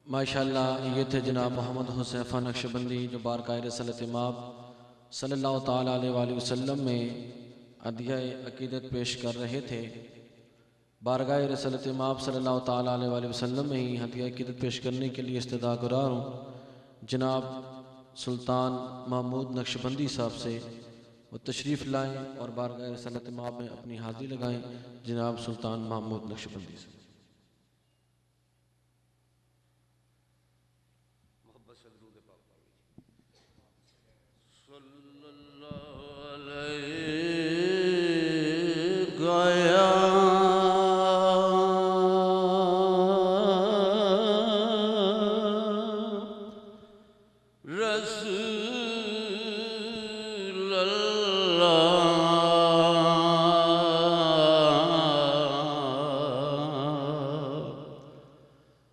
ماشاءاللہ یہ تھے جناب محمد حذیفہ نقشبندی جو بارگاہ رسالت مآب صلی اللہ تعالیٰ علیہ وآلہ وسلم میں عدیہ عقیدت پیش کر رہے تھے۔ بارگاہ رسالت مآب صلی اللہ تعالیٰ علیہ وآلہ وسلم میں ہی عدیہ عقیدت پیش کرنے کے لیے استدعا گزار ہوں جناب سلطان محمود نقشبندی صاحب سے وہ تشریف لائیں اور بارگاہ رسالت مآب میں اپنی حاضری لگائیں۔ جناب سلطان محمود نقشبندی صاحب۔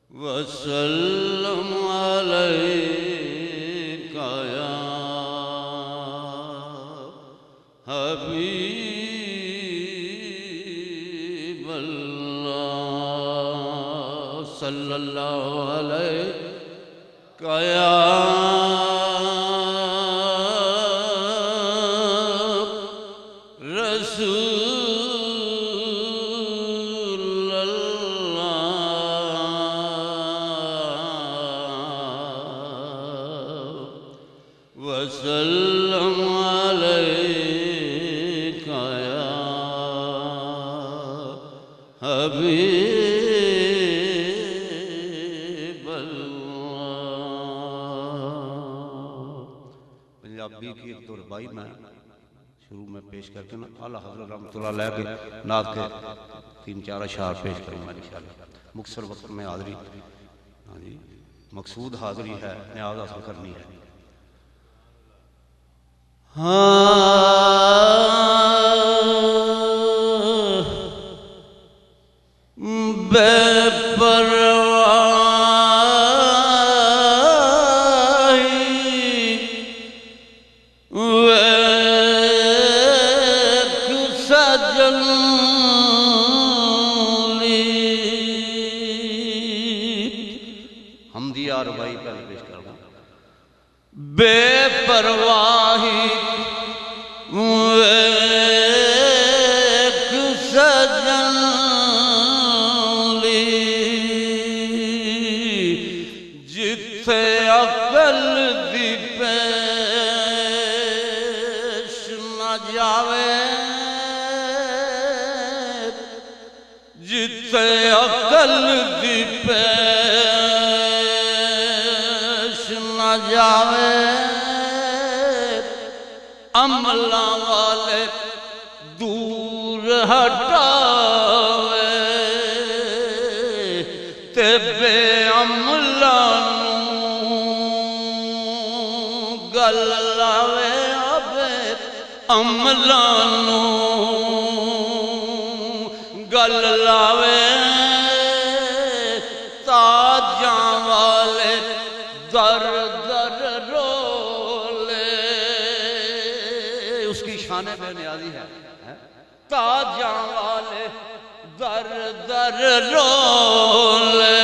وسلم علیک یا حبیب اللہ صلی اللہ علیک یا وسلم علیک یا حبیب اللہ۔ پنجابی کی ایک دو ربائی میں شروع میں پیش کر کے اعلیٰ حضرت رحمۃ اللہ علیہ کے نعت کے 3-4 اشعار پیش کروں گا انشاءاللہ۔ مختصر وقت میں حاضری مقصود حاضری ہے، نیاز حاصل کرنی ہے۔ بے پرواہی ویک سجن لی حمدیہ ربائی پہلے پیش کروں گا۔ بے پرواہی ویک سجن لی جتھے عقل دی پیش نہ جاوے، جتھے عقل دی پیش نہ جاوے، عملاں والے دور ہٹاوے تے بے عملاں نوں گل لاوے، بے عملاں نوں گل لاوے، تاجاں والے در در رولے، اس کی شان بے نیازی ہے۔ تاجاں والے در در رولے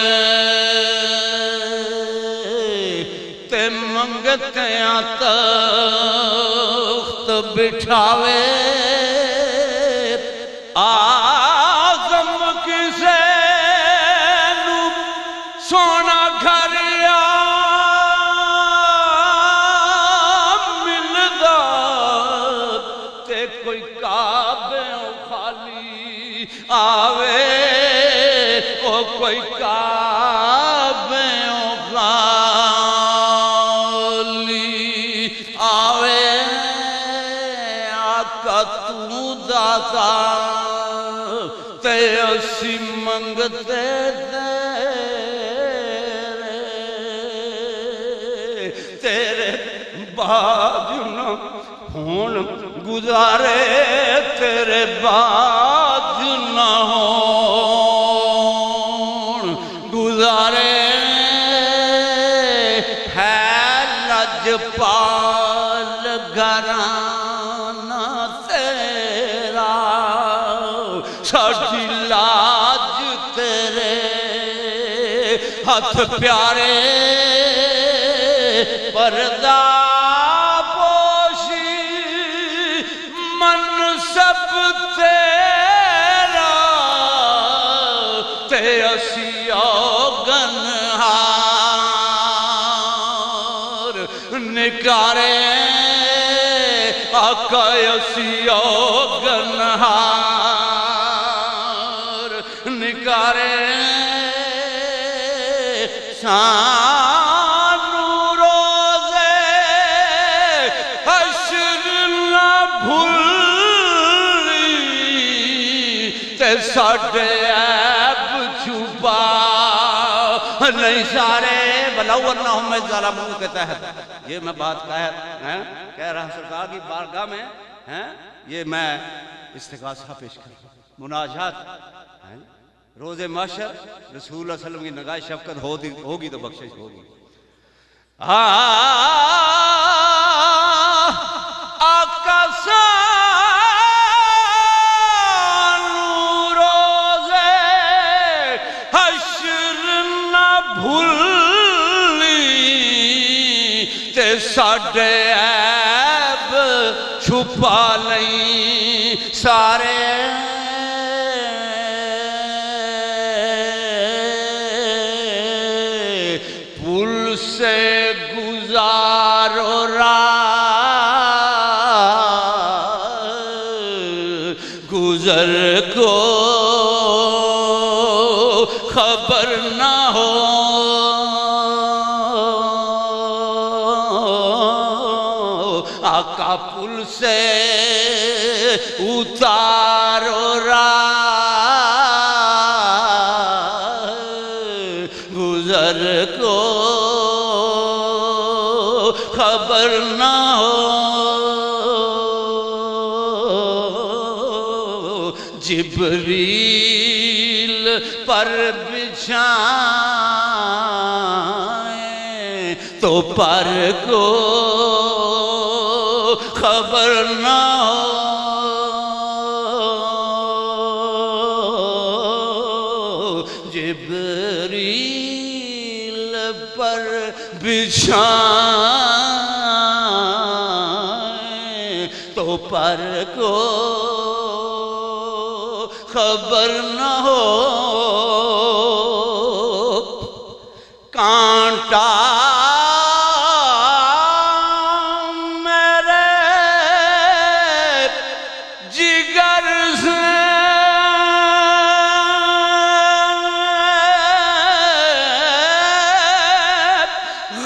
تے منگتیاں تخت بٹھاوے، آزم کسے نو سونا گھر ملدا تے کوئی کعبے خالی آوے، او کوئی کعبے خالی آوے، آقا تو داتا تے اسی منگتے تیرے بعد نہ ہون گزارے، تیرے بعد نہ ہون گزارے، ہے لجپال گھرانہ تیرا، ساڈی لاج تیرے ہاتھ پیارے پردہ پوشی منصب تیرا تے اسی گنہار نکارے آقا اسی گنہار نکارے سانو روزے حشر نہ بھولی تے ساڈے عیب چھپا نہیں سارے بلو انہم ظلمون کے تحت یہ میں بات کہہ رہا سرکار کی بارگاہ میں یہ میں استغاثہ پیش کر رہا ہوں مناجات روز محشر رسول اللہ صلی اللہ علیہ وسلم کی نگاہ شفقت ہوگی تو بخشش ہوگی آقا سانو روزے حشر نہ بھولی تے ساڈے عیب چھپا لئی سارے پل سے گزارو گزر کو خبر نہ ہو آقا پل سے اتارو گزر کو خبر نہ ہو جبریل پر بچھائیں تو پر کو خبر نہ ہو جبریل پر بچھائیں تو پر کو خبر نہ ہو کانٹا میرے جگر سے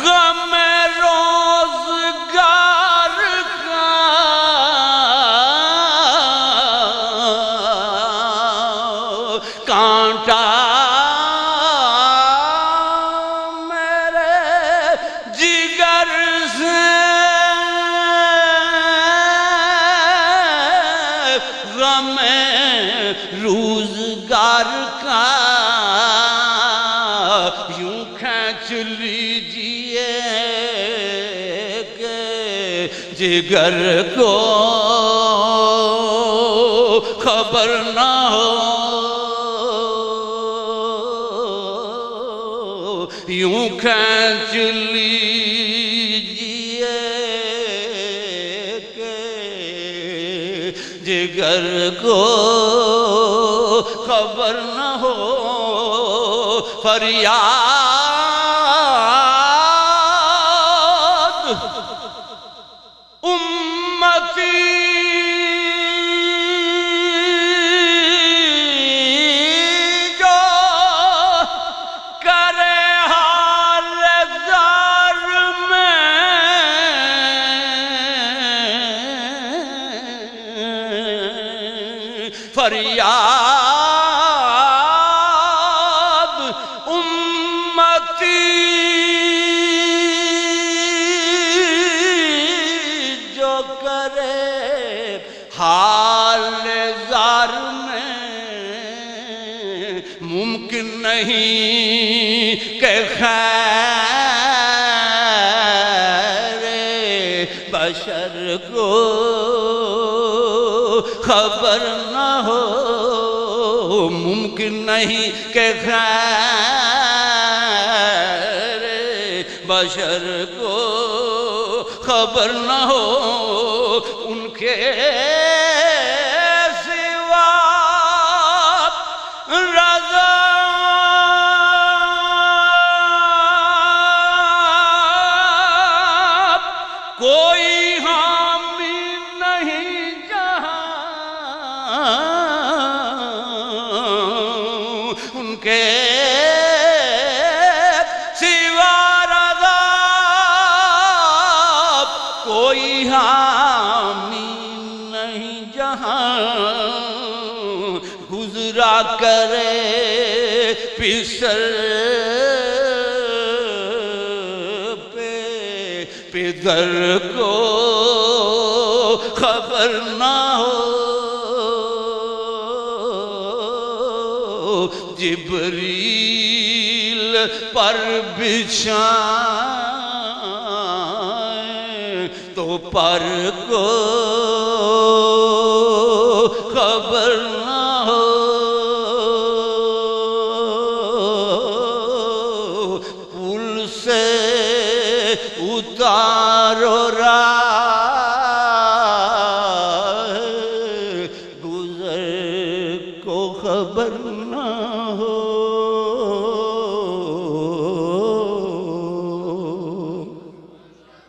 غم روزگار کا کانٹا میرے جگر سے غم روزگار کا یوں کھینچ لیجئے کہ جگر کو خبر نہ ہو یوں کھینچ لیجئے کہ جگر کو خبر نہ ہو فریاد امتی جو کرے حال زار میں فریاد امتی جو کرے حال زار میں ممکن نہیں کہ خیر بشر کو خبر نہ ہو ممکن نہیں کہ خیر بشر کو خبر نہ ہو ان کے سوا رضا کوئی حامی نہیں جہاں ان کے سوا رضا کوئی حامی نہیں جہاں گزرا کرے پسر پدر کو خبر نہ ہو جبریل پر بچھائیں تو پر کو خبر نہ ہو پل سے اتارو راہ گزر کو خبر نہ ہو